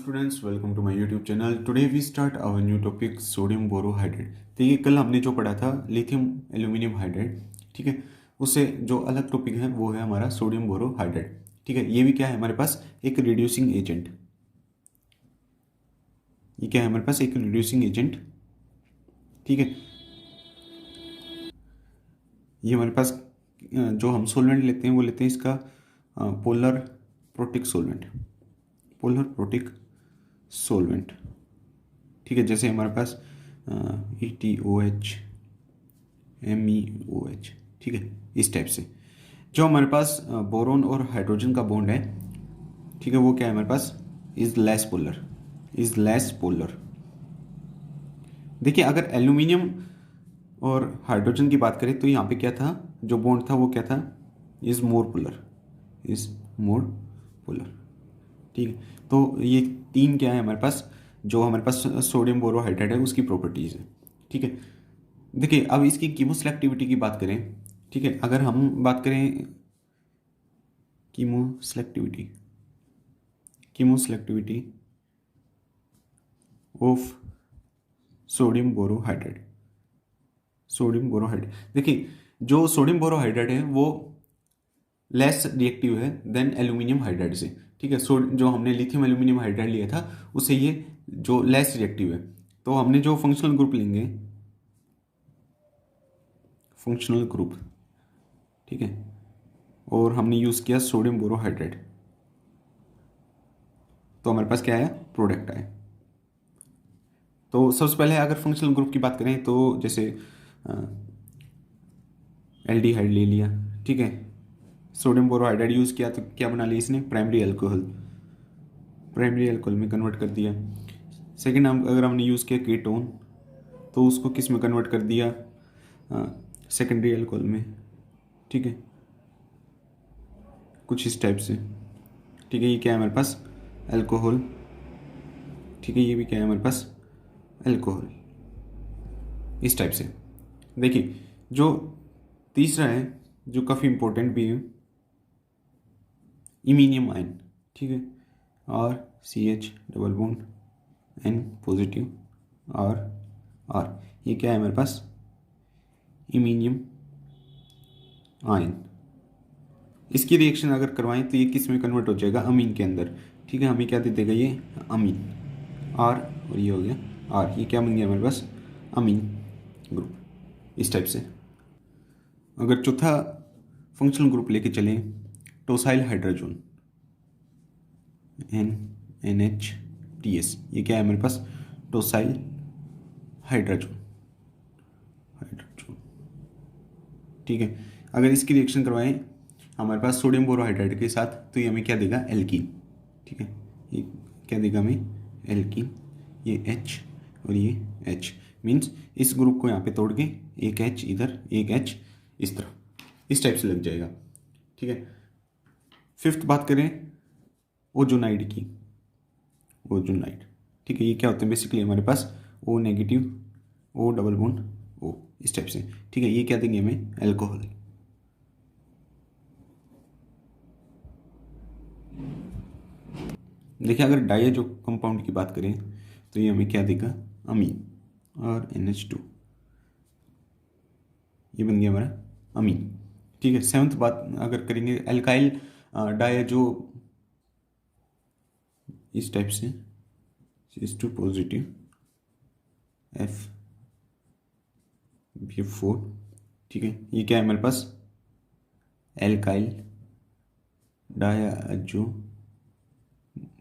students, welcome to my YouTube channel. Today we start our new topic sodium boroहाइड्रेट। तो ये कल हमने जो पढ़ा था लिथियम एल्यूमिनियम हाइड्रेट, ठीक है, उससे जो अलग टॉपिक है वो है हमारा सोडियम बोरोहाइड्रेट। ठीक है, ये भी क्या है हमारे पास एक रिड्यूसिंग एजेंट। ये क्या है हमारे पास एक रिड्यूसिंग एजेंट। ठीक है, ये हमारे पास जो हम सोलवेंट लेते हैं वो लेते हैं इसका polar protic solvent, polar protic solvent. ठीक है, जैसे हमारे पास ETOH MEOH, ठीक है, इस टाइप से। जो हमारे पास बोरोन और हाइड्रोजन का बॉन्ड है, ठीक है, वो क्या है हमारे पास is less polar, is less polar. देखिए अगर एल्यूमिनियम और हाइड्रोजन की बात करें तो यहाँ पे क्या था, जो बॉन्ड था वो क्या था, is more polar, is more polar. ठीक है, तो ये तीन क्या है हमारे पास, जो हमारे पास सोडियम बोरोहाइड्रेट है उसकी प्रॉपर्टीज़ है। ठीक है, देखिए अब इसकी कीमोसेलेक्टिविटी की बात करें, ठीक है, अगर हम बात करें chemoselectivity, chemoselectivity of sodium borohydrate, sodium borohydrate. देखिए जो सोडियम बोरोहाइड्रेट है वो लेस रिएक्टिव है देन एल्यूमिनियम हाइड्राइड से। ठीक है, जो हमने लिथियम एल्यूमिनियम हाइड्राइड लिया था उससे ये जो लेस रिएक्टिव है, तो हमने जो फंक्शनल ग्रुप लेंगे, फंक्शनल ग्रुप, ठीक है, और हमने यूज़ किया सोडियम बोरोहाइड्रेट, तो हमारे पास क्या आया, प्रोडक्ट आया। तो सबसे पहले अगर फंक्शनल ग्रुप की बात करें तो जैसे एल्डिहाइड ले लिया, ठीक है, सोडियम बोरोहाइड्रेट यूज़ किया तो क्या बना लिया इसने, प्राइमरी अल्कोहल, प्राइमरी अल्कोहल में कन्वर्ट कर दिया। सेकेंड अगर हमने यूज़ किया कीटोन तो उसको किस में कन्वर्ट कर दिया, सेकेंडरी अल्कोहल में। ठीक है, कुछ इस टाइप से। ठीक है, ये क्या है हमारे पास अल्कोहल, ठीक है, ये भी क्या है हमारे पास अल्कोहल, इस टाइप से। देखिए जो तीसरा है जो काफ़ी इंपॉर्टेंट भी है, इमीनियम आयन, ठीक है, और CH double bond N positive R, ये क्या है हमारे पास इमीनियम आयन। इसकी रिएक्शन अगर करवाएं तो ये किस में कन्वर्ट हो जाएगा, अमीन के अंदर। ठीक है, हमें क्या दे देगा ये अमीन R, और ये हो गया R, ये क्या बन गया हमारे पास अमीन ग्रुप, इस टाइप से। अगर चौथा फंक्शनल ग्रुप लेके चलें टोसाइल हाइड्रोजन NHTS, ये क्या है हमारे पास टोसाइल हाइड्रोजन, ठीक है, अगर इसकी रिएक्शन करवाएं हमारे पास सोडियम बोरोहाइड्रेट के साथ तो ये हमें क्या देगा एल्कीन। ठीक है, ये क्या देगा हमें एल्कीन, ये H और ये H, मीन्स इस ग्रुप को यहाँ पे तोड़ के एक H इधर एक H इस तरफ, इस टाइप से लग जाएगा। ठीक है, फिफ्थ बात करें ओजोनाइड की, ओजोनाइड, ठीक है, ये क्या होते हैं बेसिकली हमारे पास O negative O double bond O, इस टाइप से। ठीक है, ये क्या देंगे हमें अल्कोहल। देखिए अगर डाइजो कंपाउंड की बात करें तो ये हमें क्या देगा अमीन और NH2, ये बन गया हमारा अमीन। ठीक है, सेवंथ बात अगर करेंगे एल्काइल डाइजो, इस टाइप से CH2 पॉजिटिव F4, ठीक है, ये क्या है हमारे पास एल्काइल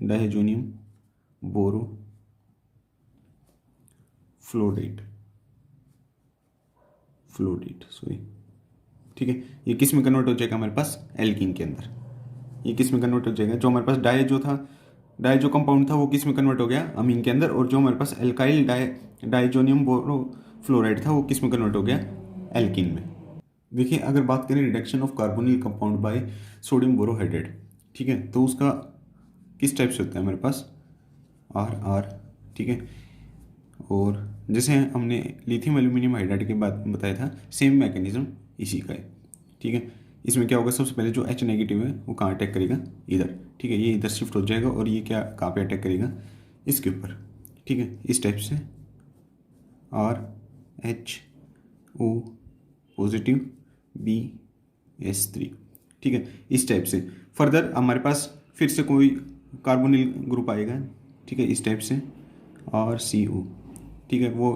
डायजोनियम बोरो फ्लोरेट, सॉरी। ठीक है, ये किस में कन्वर्ट हो जाएगा हमारे पास एल्कीन के अंदर, ये किस में कन्वर्ट हो जाएगा, जो हमारे पास डायजो कंपाउंड था वो किस में कन्वर्ट हो गया अमीन के अंदर, और जो हमारे पास एल्काइल डायजोनियम बोरो फ्लोराइड था वो किस में कन्वर्ट हो गया एल्कीन में। देखिए अगर बात करें reduction of carbonyl compound by sodium borohydride, ठीक है, तो उसका किस टाइप से होता है हमारे पास RR, ठीक है, और जैसे हमने लिथियम एल्यूमिनियम हाइड्राइड के बाद बताया था सेम मैकेनिज्म इसी का है। ठीक है, इसमें क्या होगा, सबसे पहले जो H नेगेटिव है वो कहाँ अटैक करेगा, इधर, ठीक है, ये इधर शिफ्ट हो जाएगा और ये क्या कहाँ पे अटैक करेगा, इसके ऊपर, ठीक है, इस टाइप से, और HO पॉजिटिव BS3, ठीक है, इस टाइप से। फर्दर हमारे पास फिर से कोई कार्बोनिल ग्रुप आएगा, ठीक है, इस टाइप से, और CO, ठीक है, वो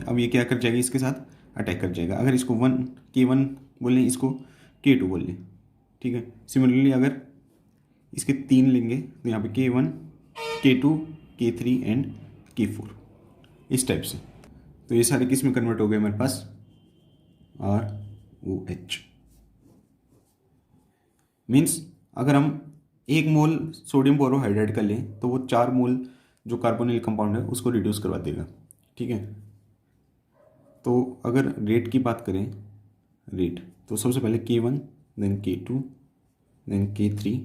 अब ये क्या कर जाएगा, इसके साथ अटैक कर जाएगा। अगर इसको K1 बोल लें, इसको K2 बोल लें, ठीक है। सिमिलरली अगर इसके 3 लेंगे तो यहाँ पे K1 K2 K3 and K4, इस टाइप से। तो ये सारे किस में कन्वर्ट हो गए हमारे पास, ROH। मीन्स अगर हम 1 मोल सोडियम बोरोहाइड्राइड का लें तो वो 4 मोल जो कार्बोनिल कंपाउंड है उसको रिड्यूस करवा देगा, ठीक है। तो अगर रेट की बात करें, रेट, तो सबसे पहले K1 then K2 then K3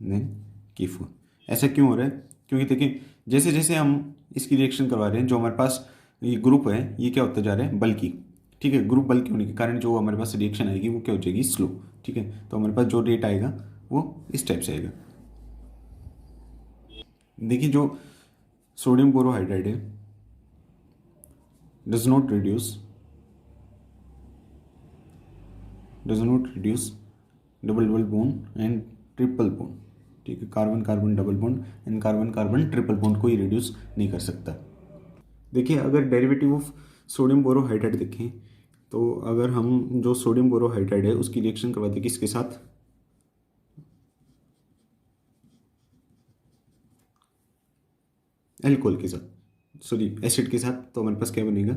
then K4। ऐसा क्यों हो रहा है, क्योंकि देखिए जैसे जैसे हम इसकी रिएक्शन करवा रहे हैं, जो हमारे पास ये ग्रुप है ये क्या होता जा रहा है, बल्कि, ठीक है। ग्रुप बल्कि होने के कारण जो हमारे पास रिएक्शन आएगी वो क्या हो जाएगी, स्लो, ठीक है। तो हमारे पास जो रेट आएगा वो इस टाइप से आएगा। देखिए जो सोडियम बोरोहाइड्राइड है does not reduce double double bond and triple bond, ठीक है। Carbon carbon double bond and carbon carbon triple bond को ही रिड्यूस नहीं कर सकता। देखिए अगर डेरिवेटिव ऑफ सोडियम बोरोहाइड्राइड देखें तो अगर हम जो सोडियम बोरोहाइड्राइड है उसकी रिएक्शन करवा दें किसके साथ, एल्कोहल के साथ, सॉरी एसिड के साथ, तो हमारे पास क्या बनेगा,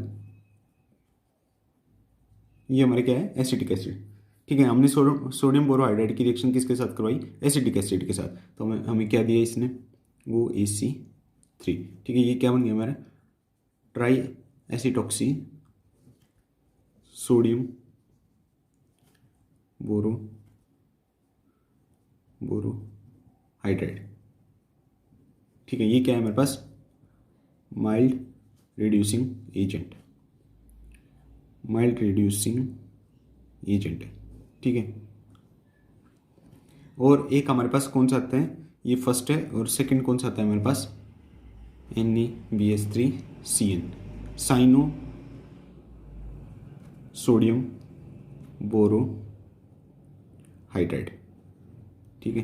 ये हमारे क्या है, एसिटिक एसिड, ठीक है। हमने सोडियम बोरोहाइड्राइड की रिएक्शन किसके साथ करवाई, एसिटिक एसिड के साथ, तो हमें क्या दिया इसने, वो AC3, ठीक है। ये क्या बन गया हमारा, ट्राई एसिटॉक्सी सोडियम बोरोहाइड्राइड, ठीक है। ये क्या है हमारे पास, माइल्ड रिड्यूसिंग एजेंट है, ठीक है। और एक हमारे पास कौन सा आता है, ये फर्स्ट है, और सेकंड कौन सा आता है हमारे पास, NaBH3CN, साइनो सोडियम बोरोहाइड्राइड, ठीक है।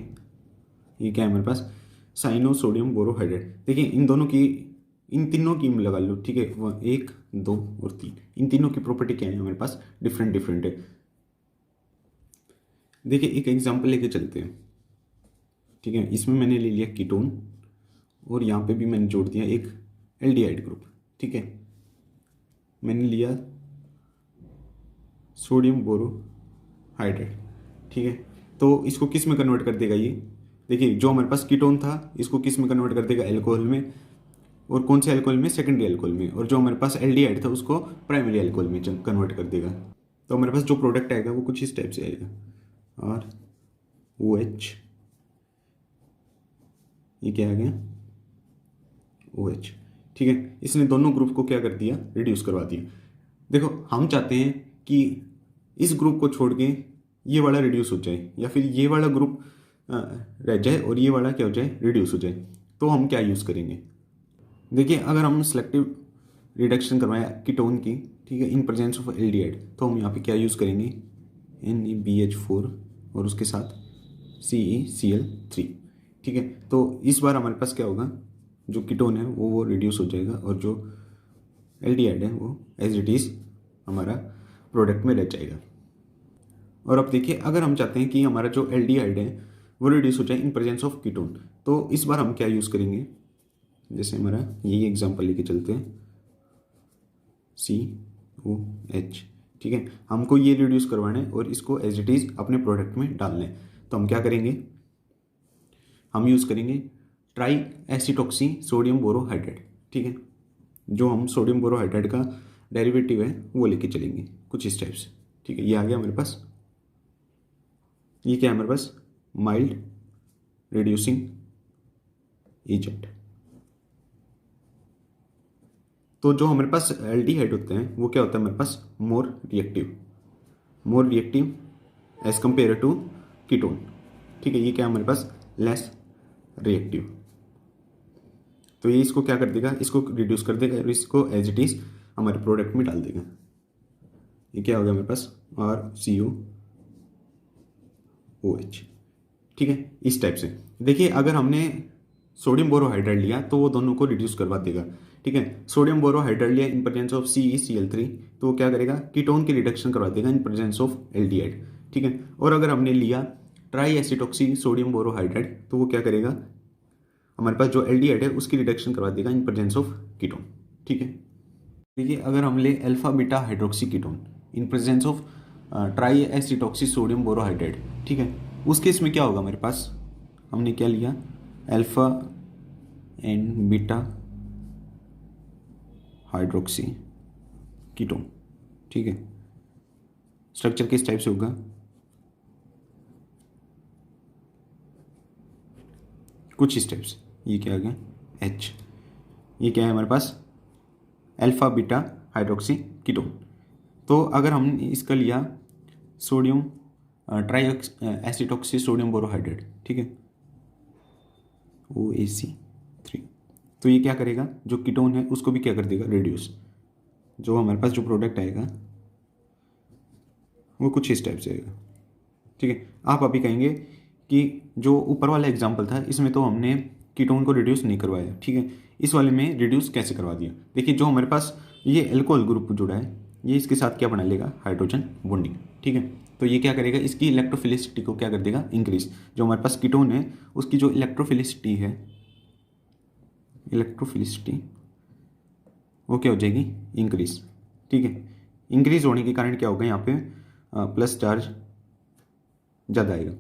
ये क्या है हमारे पास, साइनो सोडियम बोरोहाइड्राइड। देखिए इन दोनों की, इन तीनों की लगा लो, ठीक है, 1 2 और 3, इन तीनों की प्रॉपर्टी क्या है हमारे पास, डिफरेंट है। देखिए एक एग्जांपल लेके चलते हैं, ठीक है। इसमें मैंने ले लिया कीटोन और यहाँ पे भी मैंने जोड़ दिया एक एल्डिहाइड ग्रुप, ठीक है। मैंने लिया सोडियम बोरोहाइड्राइड, ठीक है। तो इसको किस में कन्वर्ट कर देगा ये, देखिए जो हमारे पास कीटोन था इसको किस में कन्वर्ट कर देगा, एल्कोहल में, और कौन से एल्कोहल में, सेकेंडरी एल्कोहल में, और जो हमारे पास एल्डिहाइड था उसको प्राइमरी एल्कोहल में कन्वर्ट कर देगा। तो हमारे पास जो प्रोडक्ट आएगा वो कुछ इस टाइप से आएगा, और OH, ये क्या आ गया, OH, ठीक है। इसने दोनों ग्रुप को क्या कर दिया, रिड्यूस करवा दिया। देखो हम चाहते हैं कि इस ग्रुप को छोड़ के ये वाला रिड्यूस हो जाए, या फिर ये वाला ग्रुप रह जाए और ये वाला क्या हो जाए, रिड्यूस हो जाए। तो हम क्या यूज़ करेंगे, देखिए अगर हम सेलेक्टिव रिडक्शन करवाएं कीटोन की, ठीक है, इन प्रेजेंस ऑफ एल्डिहाइड, तो हम यहाँ पे क्या यूज़ करेंगे, NaBH4 और उसके साथ CeCl3, ठीक है। तो इस बार हमारे पास क्या होगा, जो कीटोन है वो रिड्यूस हो जाएगा, और जो एल्डिहाइड है वो एज इट इज़ हमारा प्रोडक्ट में रह जाएगा। और अब देखिए अगर हम चाहते हैं कि हमारा जो एल्डिहाइड है वो रिड्यूस हो जाए इन प्रेजेंस ऑफ कीटोन, तो इस बार हम क्या यूज़ करेंगे, जैसे हमारा यही एग्जांपल लेके चलते हैं, COH, ठीक है। हमको ये रिड्यूस करवाना है और इसको एज इट इज़ अपने प्रोडक्ट में डालना है। तो हम क्या करेंगे, हम यूज़ करेंगे ट्राई एसिटॉक्सी सोडियम बोरोहाइड्राइड, ठीक है। जो हम सोडियम बोरोहाइड्राइड का डेरिवेटिव है वो लेके चलेंगे कुछ इस टाइप से, ठीक है। ये आ गया हमारे पास, ये क्या है हमारे पास, माइल्ड रिड्यूसिंग एजेंट। तो जो हमारे पास एल्डिहाइड होते हैं वो क्या होता है हमारे पास, more reactive as compare to ketone. ठीक है, ये क्या है हमारे पास, लेस रिएक्टिव। तो ये इसको क्या कर देगा, इसको रिड्यूस कर देगा और इसको एज इट इज हमारे प्रोडक्ट में डाल देगा। ये क्या हो गया हमारे पास, RCOOH। ठीक है, इस टाइप से। देखिए अगर हमने सोडियम बोरोहाइड्राइड लिया तो वो दोनों को रिड्यूस करवा देगा। ठीक है, सोडियम बोरोहाइड्राइड लिया इन प्रेजेंस ऑफ CeCl3 तो वो क्या करेगा, कीटोन की रिडक्शन करवा देगा इन प्रेजेंस ऑफ एल्डिहाइड। ठीक है, और अगर हमने लिया ट्राई एसिटॉक्सी सोडियम बोरोहाइड्राइड तो वो क्या करेगा, हमारे पास जो एल्डिहाइड है उसकी रिडक्शन करवा देगा इन प्रेजेंस ऑफ कीटोन। ठीक है, देखिए अगर हम ले alpha beta hydroxy ketone in presence of tri acetoxy sodium borohydride. ठीक है, उस केस में क्या होगा हमारे पास, हमने क्या लिया, alpha and beta hydroxy ketone. ठीक है, स्ट्रक्चर किस टाइप से होगा, कुछ इस टाइप से। ये क्या आ गया, H। ये क्या है हमारे पास, अल्फा बीटा हाइड्रोक्सी कीटोन। तो अगर हमने इसका लिया sodium try acetoxy sodium borohydride, ठीक है, OAC3, तो ये क्या करेगा, जो कीटोन है उसको भी क्या कर देगा, रिड्यूस। जो हमारे पास जो प्रोडक्ट आएगा वो कुछ इस टाइप से आएगा। ठीक है, आप अभी कहेंगे कि जो ऊपर वाला एग्जाम्पल था इसमें तो हमने कीटोन को रिड्यूस नहीं करवाया। ठीक है, इस वाले में रिड्यूस कैसे करवा दिया। देखिए जो हमारे पास ये एल्कोहल ग्रुप जुड़ा है ये इसके साथ क्या बना लेगा, हाइड्रोजन बॉन्डिंग। ठीक है, तो ये क्या करेगा, इसकी इलेक्ट्रोफिलिसिटी को क्या कर देगा, इंक्रीज। जो हमारे पास कीटोन है उसकी जो इलेक्ट्रोफिलिसिटी है, इलेक्ट्रोफिलिसिटी वो क्या हो जाएगी, इंक्रीज। ठीक है, इंक्रीज होने के कारण क्या होगा, यहाँ पे प्लस चार्ज ज़्यादा आएगा।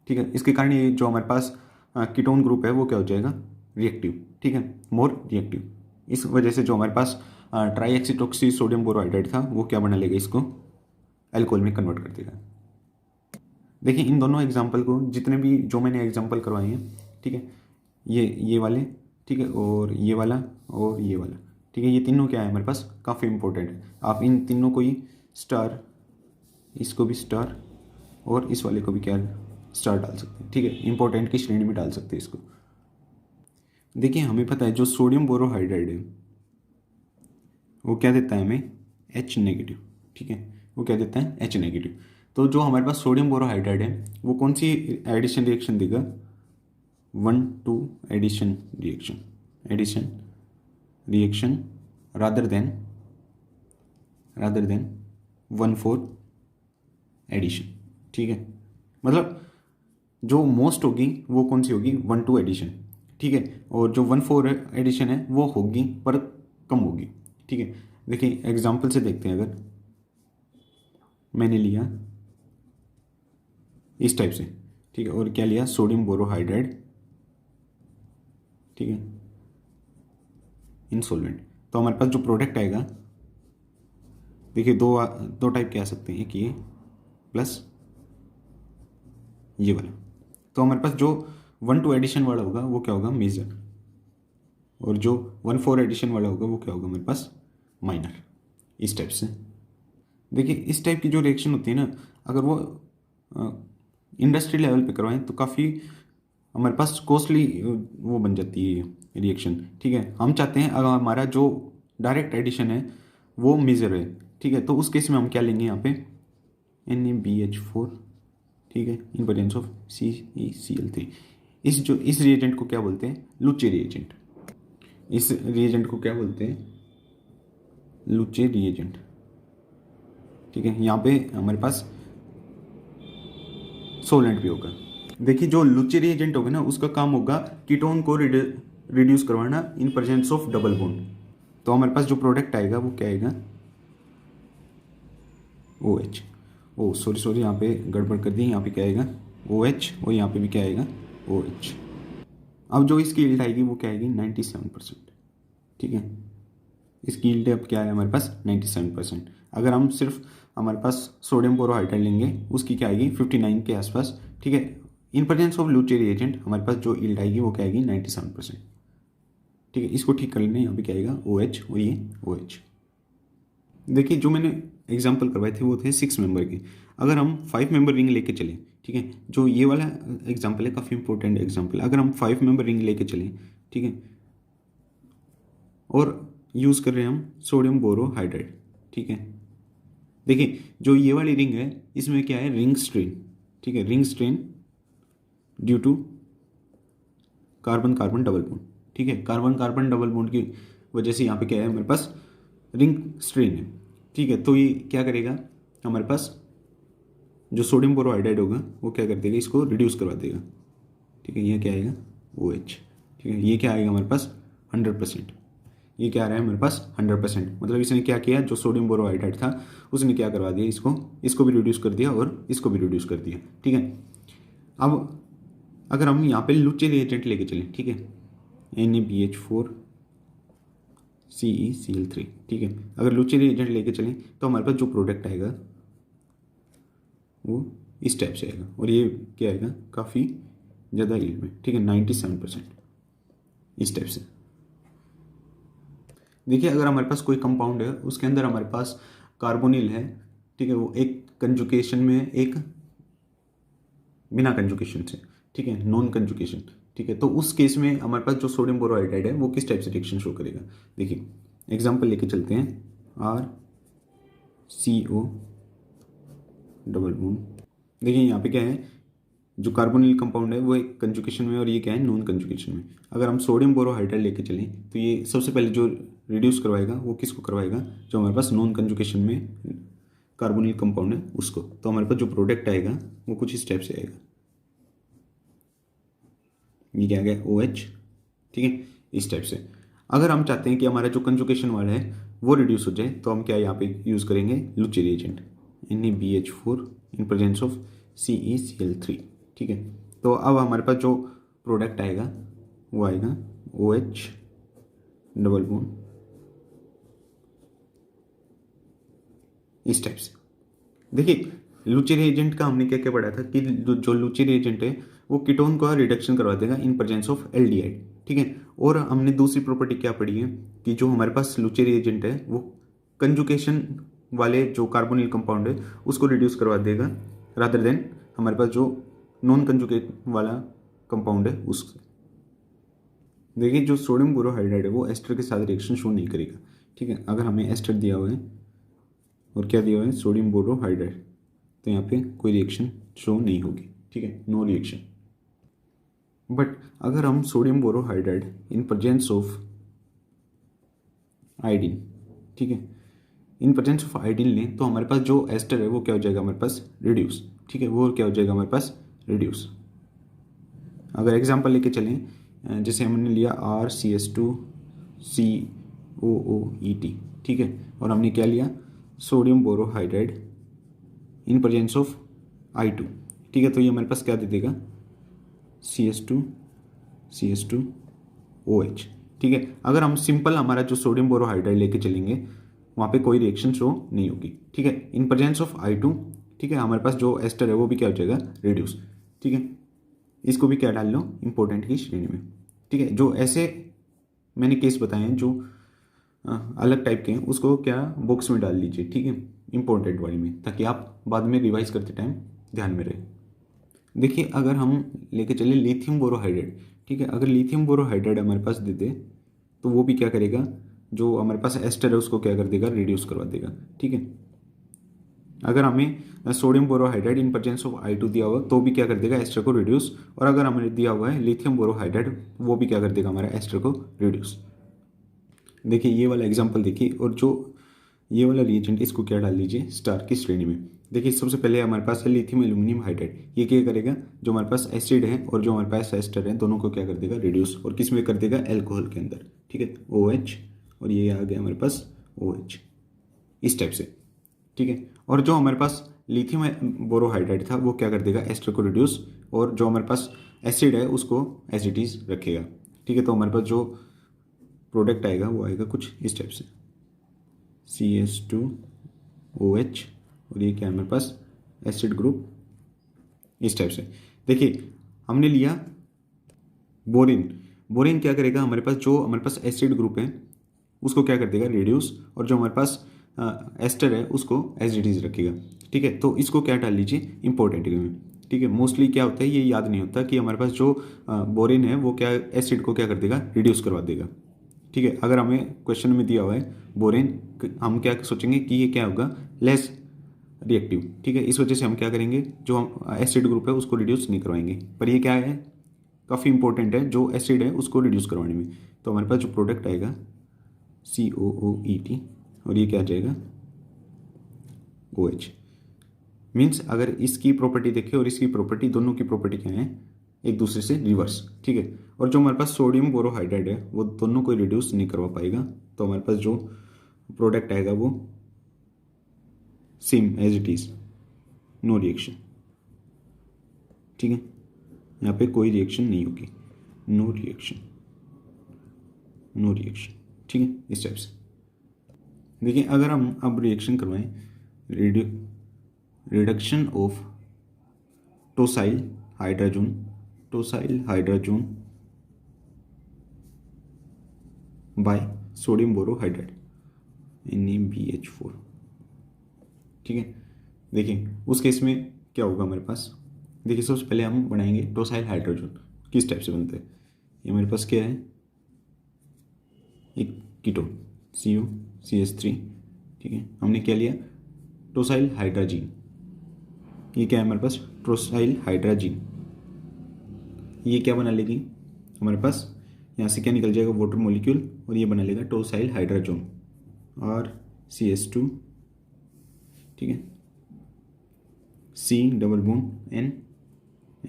ठीक है, इसके कारण ये जो हमारे पास कीटोन ग्रुप है वो क्या हो जाएगा, रिएक्टिव। ठीक है, मोर रिएक्टिव। इस वजह से जो हमारे पास ट्राई एक्सिटोक्सी सोडियम बोरोहाइड्राइड था वो क्या बना लेगा, इसको अल्कोहल में कन्वर्ट कर देगा। देखिए इन दोनों एग्जाम्पल को, जितने भी जो मैंने एग्जाम्पल करवाए हैं, ठीक है, ये वाले, ठीक है, और ये वाला और ये वाला, ठीक है, ये तीनों क्या है हमारे पास, काफ़ी इंपॉर्टेंट है। आप इन तीनों को ही स्टार, इसको भी स्टार और इस वाले को भी क्या स्टार डाल सकते हैं। ठीक है, इंपॉर्टेंट की श्रेणी में डाल सकते हैं इसको। देखिए हमें पता है जो सोडियम बोरोहाइड्राइड है वो क्या देता है हमें, H नेगेटिव। ठीक है, वो क्या देता है, H नेगेटिव। तो जो हमारे पास सोडियम बोरोहाइड्राइड है वो कौन सी एडिशन रिएक्शन देगा, 1-2 addition reaction rather than 1-4 addition. ठीक है, मतलब जो मोस्ट होगी वो कौन सी होगी, 1-2 एडिशन। ठीक है, और जो 1-4 एडिशन है वो होगी पर कम होगी। ठीक है, देखिए एग्जाम्पल से देखते हैं। अगर मैंने लिया इस टाइप से, ठीक है, और क्या लिया, सोडियम बोरोहाइड्राइड, ठीक है, इन सॉल्वेंट, तो हमारे पास जो प्रोडक्ट आएगा, देखिए दो टाइप के आ सकते हैं, एक ये प्लस ये वाला। तो हमारे पास जो 1-2 एडिशन वाला होगा वो क्या होगा, मेजर, और जो 1-4 एडिशन वाला होगा वो क्या होगा हमारे पास, माइनर। इस टाइप से देखिए इस टाइप की जो रिएक्शन होती है ना, अगर वो इंडस्ट्री लेवल पे करवाएं तो काफ़ी हमारे पास कॉस्टली वो बन जाती है रिएक्शन। ठीक है, हम चाहते हैं अगर हमारा जो डायरेक्ट एडिशन है वो मेजर है। ठीक है, तो उस केस में हम क्या लेंगे यहाँ पे, NaBH4, ठीक है, इन प्रेजेंस ऑफ CeCl3। इस रिएजेंट को क्या बोलते हैं, लुचे रिएजेंट। इस रिएजेंट को क्या बोलते हैं, लुचे रिएजेंट। ठीक है, यहाँ पे हमारे पास सोलेंट भी होगा। देखिए जो लुचे रिएजेंट होगा ना उसका काम होगा कीटोन को रिड्यूस करवाना इन प्रेजेंस ऑफ डबल बॉन्ड। तो हमारे पास जो प्रोडक्ट आएगा वो क्या आएगा, OH। ओ सॉरी यहाँ पे गड़बड़ कर दी, यहाँ पे क्या आएगा OH और यहाँ पे भी क्या आएगा OH। अब जो इसकी यील्ड आएगी वो क्या आएगी, 97%। ठीक है, इसकी यील्ड अब क्या है हमारे पास, 97%। अगर हम सिर्फ हमारे पास सोडियम बोरोहाइड्राइड लेंगे उसकी क्या आएगी 59 के आसपास। ठीक है, इन प्रेजेंस ऑफ लुचे रिएजेंट हमारे पास जो यील्ड आएगी वो क्या आएगी 97%। ठीक है, इसको ठीक कर लेंगे, यहाँ पे क्या आएगा OH और ये OH। देखिए जो मैंने एग्जाम्पल करवाए थे वो थे 6 मेंबर के। अगर हम 5 मेंबर रिंग लेके चलें, ठीक है, जो ये वाला एग्जाम्पल है काफ़ी इंपॉर्टेंट एग्जाम्पल, अगर हम 5 मेंबर रिंग लेके चलें, ठीक है, और यूज़ कर रहे हैं हम सोडियम बोरोहाइड्राइड, ठीक है, देखिए जो ये वाली रिंग है इसमें क्या है, रिंग स्ट्रेन, ठीक है, ring strain due to carbon carbon double bond, ठीक है, कार्बन कार्बन डबल बॉन्ड की वजह से यहाँ पे क्या है हमारे पास रिंग स्ट्रेन है, ठीक है, तो ये क्या करेगा हमारे पास जो सोडियम बोरोहाइड्राइड होगा वो क्या कर देगा, इसको रिड्यूस करवा देगा, ठीक है, ये क्या आएगा OH, ठीक है, ये क्या आएगा हमारे पास 100%, ये क्या आ रहा है हमारे पास 100%, मतलब इसने क्या किया, जो सोडियम बोरोहाइड्राइड था उसने क्या करवा दिया, इसको भी रिड्यूस कर दिया और इसको भी रिड्यूस कर दिया, ठीक है। अब अगर हम यहाँ पे लुचे रिएजेंट लेके चलें, ठीक है, NaBH4 CeCl3, ठीक है, अगर लुचे रिएजेंट लेके चलें तो हमारे पास जो प्रोडक्ट आएगा वो इस टाइप से आएगा, और ये क्या आएगा काफ़ी ज़्यादा यील्ड में, ठीक है, 97% इस टाइप से। देखिए अगर हमारे पास कोई कंपाउंड है उसके अंदर हमारे पास कार्बोनिल है, ठीक है, वो एक कंजुकेशन में है, एक बिना कंजुकेशन से, ठीक है, नॉन कंजुकेशन, ठीक है, तो उस केस में हमारे पास जो सोडियम बोरोहाइड्राइड है वो किस टाइप से रिएक्शन शो करेगा। देखिए एग्जांपल लेके चलते हैं, RCO डबल बॉन्ड, देखिए यहाँ पे क्या है, जो कार्बोनिल कंपाउंड है वो एक कंजुकेशन में और ये क्या है नॉन कंजुकेशन में। अगर हम सोडियम बोरोहाइड्राइड लेके चलें तो ये सबसे पहले जो रिड्यूस करवाएगा वो किसको करवाएगा, जो हमारे पास नॉन कंजुकेशन में कार्बोनिल कंपाउंड है उसको, तो हमारे पास जो प्रोडक्ट आएगा वो कुछ इस टाइप से आएगा, ये क्या आ गया OH, ठीक है, इस टाइप से। अगर हम चाहते हैं कि हमारा जो कंजुकेशन वाला है वो रिड्यूस हो जाए तो हम क्या यहाँ पे यूज़ करेंगे Luche reagent NaBH4 in presence of CeCl3, ठीक है, तो अब हमारे पास जो प्रोडक्ट आएगा वो आएगा OH डबल बॉन्ड इस टाइप से। देखिए लुचे रिएजेंट का हमने क्या क्या पढ़ा था कि जो लुचे रिएजेंट है वो कीटोन का रिडक्शन करवा देगा इन प्रेजेंस ऑफ एल्डिहाइड, ठीक है, और हमने दूसरी प्रॉपर्टी क्या पढ़ी है कि जो हमारे पास लुचे रिएजेंट है वो कंजुकेशन वाले जो कार्बोनिल कंपाउंड है उसको रिड्यूस करवा देगा रादर देन हमारे पास जो नॉन कंजुकेट वाला कंपाउंड है उससे। देखिए जो सोडियम बोरोहाइड्राइड है वो एस्टर के साथ रिएक्शन शो नहीं करेगा, ठीक है, अगर हमें एस्टर दिया हुआ है और क्या दिया हुआ है सोडियम बोरोहाइड्राइड, तो यहाँ पे कोई रिएक्शन शो नहीं होगी, ठीक है, नो रिएक्शन। बट अगर हम sodium borohydride in presence of iodine, ठीक है, इन प्रेजेंस ऑफ आयोडीन लें तो हमारे पास जो एस्टर है वो क्या हो जाएगा हमारे पास रिड्यूस, ठीक है, वो क्या हो जाएगा हमारे पास रिड्यूस। अगर एग्जांपल लेके चलें जैसे हमने लिया RCH2COOET, ठीक है, और हमने क्या लिया sodium borohydride in presence of I2, ठीक है, तो ये हमारे पास क्या दे देगा CH2OH, ठीक है। अगर हम सिंपल हमारा जो सोडियम बोरोहाइड्राइड लेके चलेंगे वहाँ पे कोई रिएक्शन शो नहीं होगी, ठीक है, इन प्रेजेंस ऑफ I2, ठीक है, हमारे पास जो एस्टर है वो भी क्या हो जाएगा रिड्यूस, ठीक है, इसको भी क्या डाल लो इंपॉर्टेंट की श्रेणी में, ठीक है। जो ऐसे मैंने केस बताए हैं जो अलग टाइप के हैं उसको क्या बॉक्स में डाल लीजिए, ठीक है, इंपॉर्टेंट वाली में, ताकि आप बाद में रिवाइज करते टाइम ध्यान में रहे। देखिए अगर हम लेके चले लिथियम बोरोहाइड्राइड, ठीक है, अगर लिथियम बोरोहाइड्राइड हमारे पास दे दे तो वो भी क्या करेगा, जो हमारे पास एस्टर है उसको क्या कर देगा रिड्यूस करवा देगा, ठीक है। अगर हमें sodium borohydride in presence of I2 दिया हुआ तो भी क्या कर देगा एस्टर को रिड्यूस, और अगर हमें दिया हुआ है लिथियम बोरोहाइड्राइड वो भी क्या कर देगा हमारा एस्टर को रिड्यूस। देखिए ये वाला एग्जांपल देखिए, और जो ये वाला रिएजेंट इसको क्या डाल लीजिए स्टार की श्रेणी में। देखिए सबसे पहले हमारे पास है लिथियम एल्यूमिनियम हाइड्राइड, ये क्या करेगा जो हमारे पास एसिड है और जो हमारे पास एस्टर है दोनों को क्या कर देगा रिड्यूस, और किस में कर देगा एल्कोहल के अंदर, ठीक है, OH, और ये आ गया हमारे पास OH इस टाइप से, ठीक है। और जो हमारे पास लिथियम बोरोहाइड्राइड था वो क्या कर देगा एस्टर को रिड्यूस, और जो हमारे पास एसिड है उसको एज इट इज रखेगा, ठीक है। तो हमारे पास जो प्रोडक्ट आएगा वो आएगा कुछ इस टाइप से CH2OH, और ये क्या है हमारे पास एसिड ग्रुप इस टाइप से। देखिए हमने लिया बोरिन, बोरिन क्या करेगा हमारे पास जो हमारे पास एसिड ग्रुप है उसको क्या कर देगा रिड्यूस, और जो हमारे पास एस्टर है उसको एज इट इज़ रखेगा। ठीक है, तो इसको क्या डाल लीजिए, इम्पोर्टेंट में। ठीक है, मोस्टली क्या होता है ये याद नहीं होता कि हमारे पास जो बोरिन है वो क्या एसिड को क्या कर देगा, रिड्यूस करवा देगा। ठीक है, अगर हमें क्वेश्चन में दिया हुआ है बोरिन, हम क्या सोचेंगे कि ये क्या होगा, लेस रिएक्टिव। ठीक है, इस वजह से हम क्या करेंगे, जो एसिड ग्रुप है उसको रिड्यूस नहीं करवाएंगे। पर ये क्या है, काफ़ी इंपॉर्टेंट है, जो एसिड है उसको रिड्यूस करवाने में। तो हमारे पास जो प्रोडक्ट आएगा COOET, और ये क्या आ जाएगा OH। मीन्स अगर इसकी प्रॉपर्टी देखें और इसकी प्रॉपर्टी, दोनों की प्रॉपर्टी क्या है, एक दूसरे से रिवर्स। ठीक है, और जो हमारे पास सोडियम बोरोहाइड्राइड है वो दोनों को रिड्यूस नहीं करवा पाएगा। तो हमारे पास जो प्रोडक्ट आएगा वो same as it is, no reaction. ठीक है, यहाँ पे कोई रिएक्शन नहीं होगी, नो रिएक्शन, नो रिएक्शन। ठीक है, इस टाइप से देखिए। अगर हम अब रिएक्शन करवाएं, reduction of tosyl hydrogen, tosyl hydrogen by sodium borohydride NaBH4। ठीक है, देखिए उस केस में क्या होगा हमारे पास। देखिए सबसे पहले हम बनाएंगे टोसाइल हाइड्रोजन, किस टाइप से बनते हैं। ये हमारे पास क्या है, एक कीटोन CuCH3। ठीक है, हमने क्या लिया, टोसाइल हाइड्राजीन। ये क्या है हमारे पास, टोसाइल हाइड्राजीन। ये क्या बना लेगी हमारे पास, यहाँ से क्या निकल जाएगा, वाटर मॉलिक्यूल, और ये बना लेगा टोसाइल हाइड्राजोन और CH2। ठीक है, C double bond N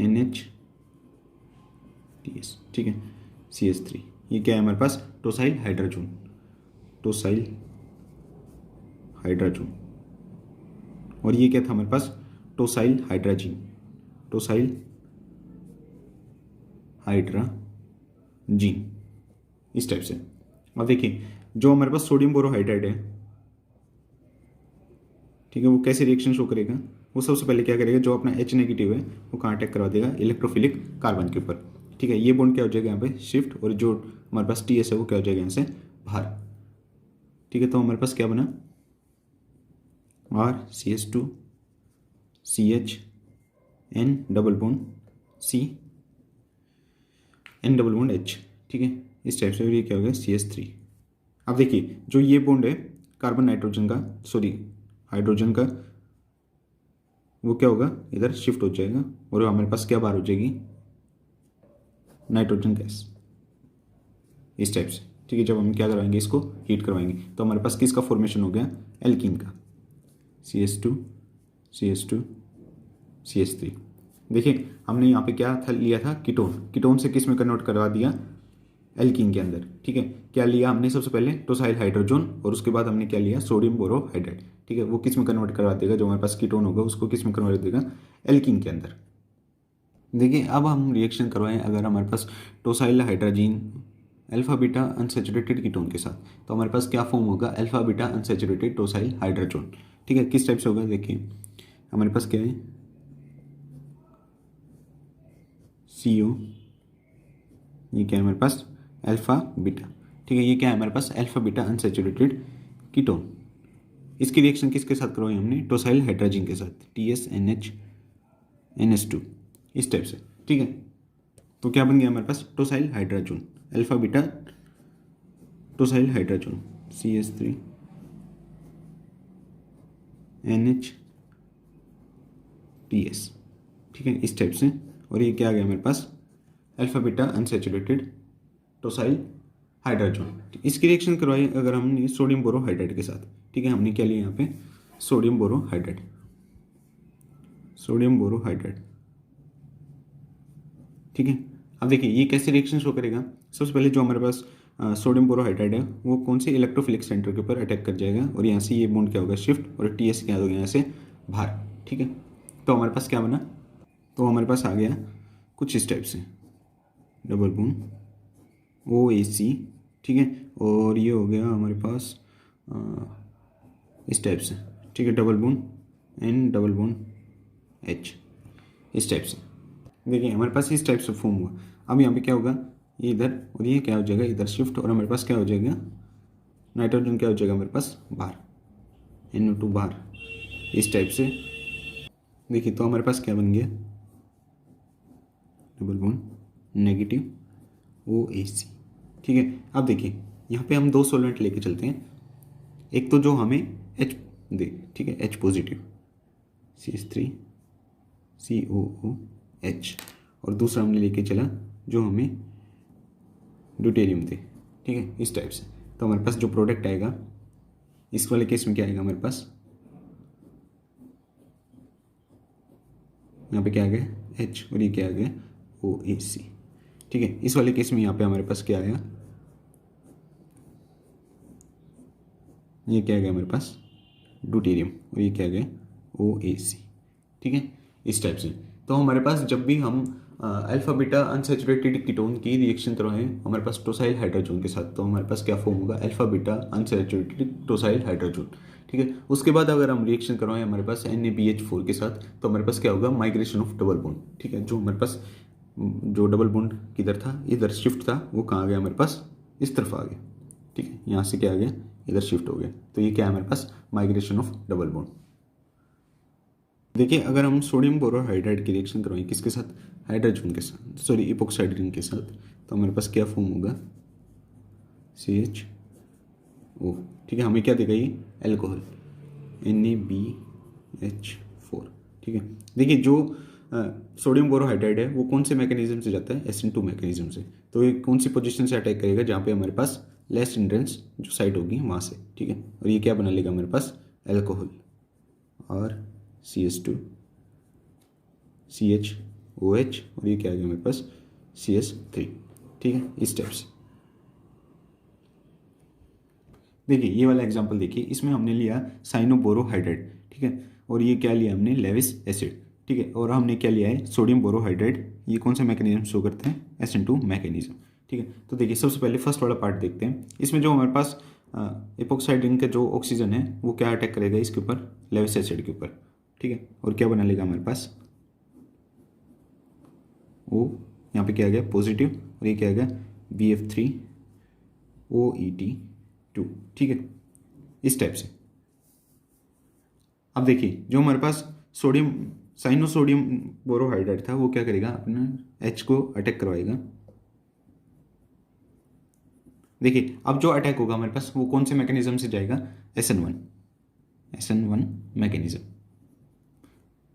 NH TS। ठीक है, CH3। ये क्या है हमारे पास, टोसाइल हाइड्राजोन, टोसाइल हाइड्राजोन। और ये क्या था हमारे पास, टोसाइल हाइड्राजीन, टोसाइल हाइड्राजीन, इस टाइप से। अब देखिए जो हमारे पास सोडियम बोरोहाइड्राइड है, ठीक है, वो कैसे रिएक्शन शो करेगा, वो सबसे पहले क्या करेगा, जो अपना H नेगेटिव है वो कहाँ अटैक करवा देगा, इलेक्ट्रोफिलिक कार्बन के ऊपर। ठीक है, ये बॉन्ड क्या हो जाएगा यहाँ पे शिफ्ट, और जो हमारे पास TS है वो क्या हो जाएगा यहाँ से बाहर। ठीक है, तो हमारे पास क्या बना, RCH2 CH N double bond C N double bond H। ठीक है, इस टाइप से, ये क्या हो गया CH3। अब देखिए जो ये बॉन्ड है कार्बन नाइट्रोजन का, सॉरी हाइड्रोजन का, वो क्या होगा, इधर शिफ्ट हो जाएगा, और हमारे पास क्या बाहर हो जाएगी, नाइट्रोजन गैस, इस टाइप से। ठीक है, जब हम क्या करवाएंगे, इसको हीट करवाएंगे, तो हमारे पास किसका फॉर्मेशन हो गया, एल्कीन का, CH2 CH2 CH3। देखिए हमने यहाँ पे क्या था लिया था, कीटोन, कीटोन से किस में कन्वर्ट करवा दिया, एल्कीन के अंदर। ठीक है, क्या लिया हमने, सबसे पहले टोसाइल हाइड्रोजन, और उसके बाद हमने क्या लिया, सोडियम बोरोहाइड्राइड। ठीक है, वो किस में कन्वर्ट करवा देगा, जो हमारे पास कीटोन होगा उसको किस में कन्वर्ट देगा, एल्कीन के अंदर। देखिए अब हम रिएक्शन करवाएं, अगर हमारे पास tosyl hydrazine alpha beta unsaturated ketone के साथ, तो हमारे पास क्या फॉर्म होगा, alpha beta unsaturated tosyl hydrazone. ठीक है, किस टाइप से होगा, देखिए हमारे पास क्या है, CO, ये क्या है हमारे पास, अल्फा बीटा। ठीक है, ये क्या है हमारे पास, अल्फा बीटा अनसेचुरेटेड कीटोन। इसकी रिएक्शन किसके साथ करवाई हमने, टोसाइल हाइड्राजीन के साथ, TSNH NH2, इस टाइप से। ठीक है, तो क्या बन गया हमारे पास, tosyl hydrazone, alpha beta tosyl hydrazone CH3 NH TS। ठीक है, इस टाइप से। और ये क्या आ गया हमारे पास, alpha beta unsaturated tosyl hydrazone. इसकी रिएक्शन करवाई अगर हमने सोडियम बोरोहाइड्राइड के साथ। ठीक है, हमने क्या लिया यहाँ पे, सोडियम बोरोहाइड्राइड, सोडियम बोरोहाइड्राइड। ठीक है, अब देखिए ये कैसे रिएक्शन शो करेगा, सबसे पहले जो हमारे पास सोडियम बोरोहाइड्राइड है वो कौन से इलेक्ट्रोफिलिक सेंटर के ऊपर अटैक कर जाएगा, और यहाँ से ये बॉन्ड क्या होगा शिफ्ट, और TS क्या होगा यहाँ से बाहर। ठीक है, तो हमारे पास क्या बना, तो हमारे पास आ गया कुछ इस टाइप से, डबल बॉन्ड OAC। ठीक है, और ये हो गया हमारे पास इस टाइप से। ठीक है, double bond N double bond H, इस टाइप से। देखिए हमारे पास इस टाइप से फॉर्म हुआ। अब यहाँ पे क्या होगा, ये इधर, और ये क्या हो जाएगा इधर शिफ्ट, और हमारे पास क्या हो जाएगा, नाइट्रोजन क्या हो जाएगा हमारे पास बाहर। NO2 बाहर, इस टाइप से। देखिए तो हमारे पास क्या बन गया, डबल बॉन्ड नेगेटिव OAC। ठीक है, अब देखिए यहाँ पे हम 2 सॉल्वेंट लेके चलते हैं, एक तो जो हमें H दे, ठीक है, H पॉजिटिव CH3 COOH, और दूसरा हमने लेके चला जो हमें ड्यूटेरियम दे, ठीक है, इस टाइप से। तो हमारे पास जो प्रोडक्ट आएगा इस वाले केस में क्या आएगा हमारे पास, यहाँ पे क्या आ गया H और ये क्या आ गया OAC। ठीक है, इस वाले केस में यहाँ पे हमारे पास क्या आया, ये क्या आ गया हमारे पास ड्यूटेरियम, और ये क्या आ गया OAC। ठीक है, इस टाइप से। तो हमारे पास जब भी हम अल्फा बीटा अनसैचुरेटेड कीटोन की रिएक्शन करवाएं हमारे पास टोसाइल हाइड्रोजन के साथ, तो हमारे पास क्या फॉर्म होगा, अल्फा बीटा अनसैचुरेटेड टोसाइल हाइड्रोजन। ठीक है, उसके बाद अगर हम रिएक्शन करवाएं हमारे पास NaBH4 के साथ, तो हमारे पास क्या होगा, माइग्रेशन ऑफ डबल बॉन्ड। ठीक है, जो हमारे पास जो डबल बॉन्ड किधर था, इधर शिफ्ट था, वो कहाँ आ गया हमारे पास, इस तरफ आ गया। ठीक है, यहाँ से क्या आ गया, इधर शिफ्ट हो गया। तो ये क्या है हमारे पास, माइग्रेशन ऑफ डबल बॉन्ड। देखिए अगर हम सोडियम बोरोहाइड्राइड की रिएक्शन करवाएं किसके साथ, हाइड्रोजन के साथ, सॉरी इपोक्साइड रिंग के साथ, तो हमारे पास क्या फॉर्म होगा, CHO। ठीक है, हमें क्या देगा ये, एल्कोहल NaBH4। ठीक है, देखिए जो सोडियम बोरोहाइड्राइड है वो कौन से मैकेनिज्म से जाता है, SN2 मैकेनिज्म से। तो ये कौन सी पोजीशन से अटैक करेगा, जहाँ पे हमारे पास लेस हिंड्रेंस जो साइड होगी वहाँ से। ठीक है, और ये क्या बना लेगा हमारे पास, एल्कोहल और CH2 CHOH, और ये क्या आ गया हमारे पास CH3। ठीक है, इस टाइप से। देखिए ये वाला एग्जांपल देखिए, इसमें हमने लिया साइनोबोरोहाइड्राइड। ठीक है, और ये क्या लिया हमने, लेविस एसिड। ठीक है, और हमने क्या लिया है, सोडियम बोरोहाइड्राइड। ये कौन सा मैकेनिज्म शो करते हैं, SN2 मैकेनिज्म। ठीक है, तो देखिए सबसे पहले फर्स्ट वाला पार्ट देखते हैं। इसमें जो हमारे पास एपोक्साइड रिंग का जो ऑक्सीजन है वो क्या अटैक करेगा इसके ऊपर, लेविस एसिड के ऊपर। ठीक है, और क्या बना लेगा हमारे पास, ओ, यहाँ पे क्या आ गया पॉजिटिव, और ये क्या आ गया BF3OET2। ठीक है, इस टाइप से। अब देखिए जो हमारे पास सोडियम साइनोसोडियम बोरोहाइड्राइड था वो क्या करेगा, अपना H को अटैक करवाएगा। देखिए अब जो अटैक होगा हमारे पास वो कौन से मैकेनिज्म से जाएगा, SN1 मैकेनिज्म।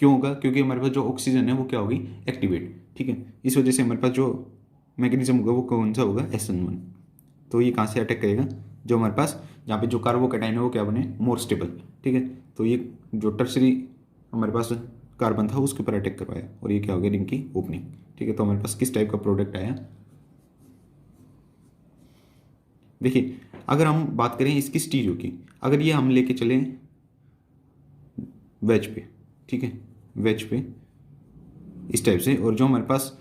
क्यों होगा, क्योंकि हमारे पास जो ऑक्सीजन है वो क्या होगी, एक्टिवेट। ठीक है, इस वजह से हमारे पास जो मैकेनिज्म होगा वो कौन सा होगा, SN1। तो ये कहाँ से अटैक करेगा, जो हमारे पास जहाँ पे जो कार्बोकैटायन है वो क्या बने, मोर स्टेबल। ठीक है, तो ये जो टर्सरी हमारे पास कार्बन था उसके ऊपर अटैक करवाया, और ये क्या हो गया, रिंग की ओपनिंग। ठीक है, तो हमारे पास किस टाइप का प्रोडक्ट आया। देखिए अगर हम बात करें इसकी स्टीरियो की, अगर ये हम लेके चले वेज पे, ठीक है, वेज पे इस टाइप से, और जो हमारे पास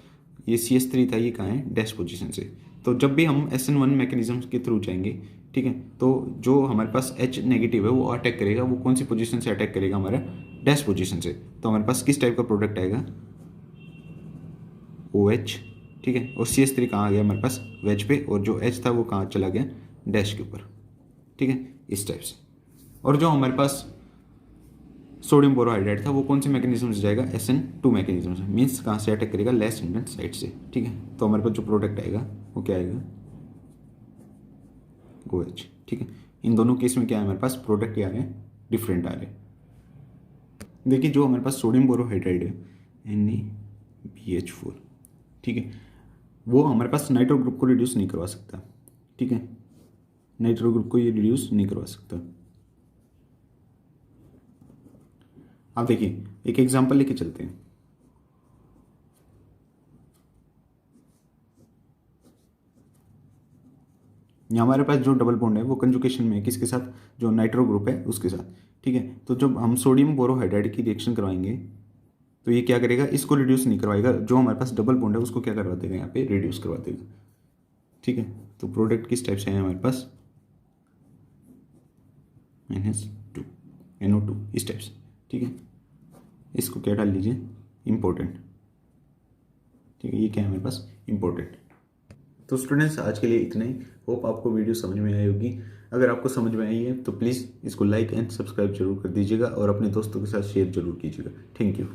ये CH3 था ये कहाँ है, डैश पोजीशन से। तो जब भी हम SN1 मैकेनिज्म के थ्रू जाएंगे, ठीक है, तो जो हमारे पास H नेगेटिव है वो अटैक करेगा, वो कौन सी पोजीशन से अटैक करेगा, हमारा डैश पोजीशन से। तो हमारे पास किस टाइप का प्रोडक्ट आएगा, OH। ठीक है, और CH3 कहाँ आ गया हमारे पास, वेज पे, और जो H था वो कहाँ चला गया, डैश के ऊपर। ठीक है, इस टाइप से। और जो हमारे पास सोडियम बोरोहाइड्राइड था वो कौन से मैकेनिज्म से जाएगा, SN2 मैकेनिज्म से, मीन्स कहाँ से अटैक करेगा, लेस हिंड्रेंस साइड से। ठीक है, तो हमारे पास जो प्रोडक्ट आएगा वो क्या आएगा, OH। ठीक है, इन दोनों केस में क्या है, हमारे पास प्रोडक्ट क्या आ रहे हैं, डिफरेंट आ रहे हैं। देखिए जो हमारे पास सोडियम बोरोहाइड्राइड है NaBH4, ठीक है, वो हमारे पास नाइट्रो ग्रुप को रिड्यूस नहीं करवा सकता। ठीक है, नाइट्रो ग्रुप को ये रिड्यूस नहीं करवा सकता। आप देखिए एक एग्जांपल लेके चलते हैं। यहाँ हमारे पास जो डबल बॉन्ड है वो कंजुकेशन में है किसके साथ, जो नाइट्रो ग्रुप है उसके साथ। ठीक है, तो जब हम सोडियम बोरोहाइड्राइड की रिएक्शन करवाएंगे तो ये क्या करेगा, इसको रिड्यूस नहीं करवाएगा, जो हमारे पास डबल बॉन्ड है उसको क्या करवा देगा, यहाँ पे रिड्यूस करवा देगा। ठीक है, तो प्रोडक्ट किस टाइप से है हमारे पास, -2 NO2 इस टाइप से। ठीक है, इसको क्या डाल लीजिए, इम्पोर्टेंट। ठीक है, ये क्या है हमारे पास, इम्पोर्टेंट। तो स्टूडेंट्स आज के लिए इतना ही। होप आपको वीडियो समझ में आई होगी। अगर आपको समझ में आई है तो प्लीज़ इसको लाइक एंड सब्सक्राइब जरूर कर दीजिएगा और अपने दोस्तों के साथ शेयर जरूर कीजिएगा। Thank you.